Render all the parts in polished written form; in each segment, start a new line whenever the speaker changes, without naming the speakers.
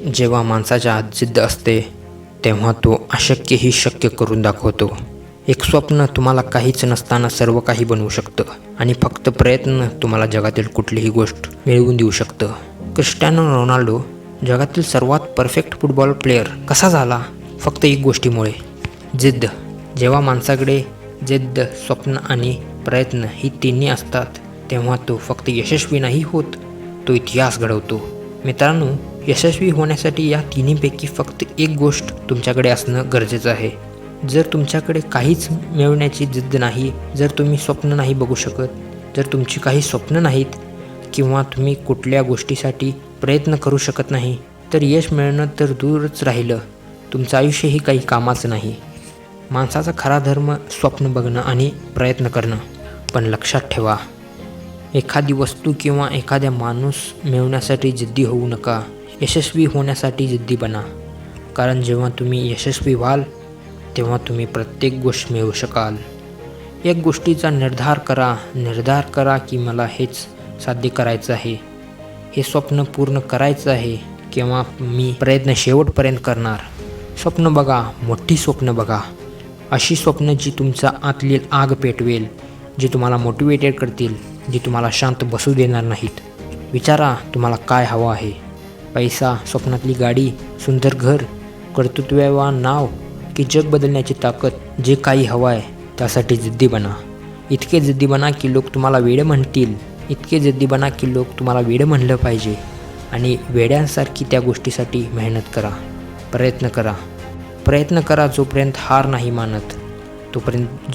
जेव्हा माणसाच्या आत जिद्द असते तेव्हा तो अशक्यही शक्य करून दाखवतो. एक स्वप्न तुम्हाला काहीच नसताना सर्व काही बनवू शकतं आणि फक्त प्रयत्न तुम्हाला जगातील कुठलीही गोष्ट मिळवून देऊ शकतं. क्रिस्टियानो रोनाल्डो जगातील सर्वात परफेक्ट फुटबॉल प्लेयर कसा झाला? फक्त एक गोष्टीमुळे, जिद्द. जेव्हा माणसाकडे जिद्द, स्वप्न आणि प्रयत्न ही तिन्ही असतात तेव्हा तो फक्त यशस्वी नाही होत, तो इतिहास घडवतो. मित्रांनो, यशस्वी होण्यासाठी या तिन्हीपैकी फक्त एक गोष्ट तुमच्याकडे असणं गरजेचं आहे. जर तुमच्याकडे काहीच मिळवण्याची जिद्द नाही, जर तुम्ही स्वप्न नाही बघू शकत, जर तुमची काही स्वप्न नाहीत किंवा तुम्ही कुठल्या गोष्टीसाठी प्रयत्न करू शकत नाही, तर यश मिळणं तर दूरच राहिलं, तुमचं आयुष्यही काही कामाचं नाही. माणसाचा खरा धर्म स्वप्न बघणं आणि प्रयत्न करणं. पण लक्षात ठेवा, एखादी वस्तू किंवा एखाद्या माणूस मिळवण्यासाठी जिद्दी होऊ नका, यशस्वी होण्यासाठी जिद्दी बना. कारण जेव्हा तुम्ही यशस्वी व्हाल तेव्हा तुम्ही प्रत्येक गोष्ट मिळवू शकाल. एक गोष्टीचा निर्धार करा की मला हेच साध्य करायचं आहे, हे स्वप्न पूर्ण करायचं आहे किंवा मी प्रयत्न शेवटपर्यंत करणार. स्वप्न बघा, मोठी स्वप्न बघा, अशी स्वप्न जी तुमच्या आतली आग पेटवेल, जी तुम्हाला मोटिवेटेड करतील, जी तुम्हाला शांत बसू देणार नाहीत. विचारा तुम्हाला काय हवं आहे? पैसा, स्वप्नातली गाडी, सुंदर घर, कर्तृत्ववान नाव की जग बदलण्याची ताकद? जे काही हवं आहे त्यासाठी जिद्दी बना. इतके जिद्दी बना की लोक तुम्हाला वेडं म्हणतील, इतके जिद्दी बना की लोक तुम्हाला वेडं म्हणलं पाहिजे. आणि वेड्यांसारखी त्या गोष्टीसाठी मेहनत करा, प्रयत्न करा जोपर्यंत हार नाही मानत,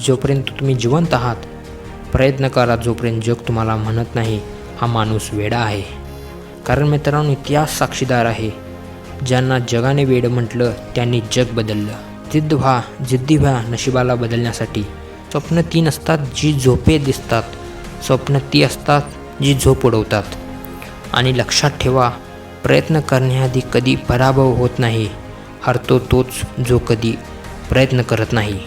जोपर्यंत तुम्ही जिवंत आहात. प्रयत्न करा जोपर्यंत जग तुम्हाला म्हणत नाही हा माणूस वेडा आहे. कारण मित्रांनो, इतिहास साक्षीदार आहे, ज्यांना जगाने वेडं म्हटलं त्यांनी जग बदललं. जिद्दी व्हा नशिबाला बदलण्यासाठी. स्वप्न ती नसतात जी झोपे दिसतात, स्वप्न ती असतात जी झोप उडवतात. आणि लक्षात ठेवा, प्रयत्न करण्याआधी कधी पराभव होत नाही, हरतो तोच जो कधी प्रयत्न करत नाही.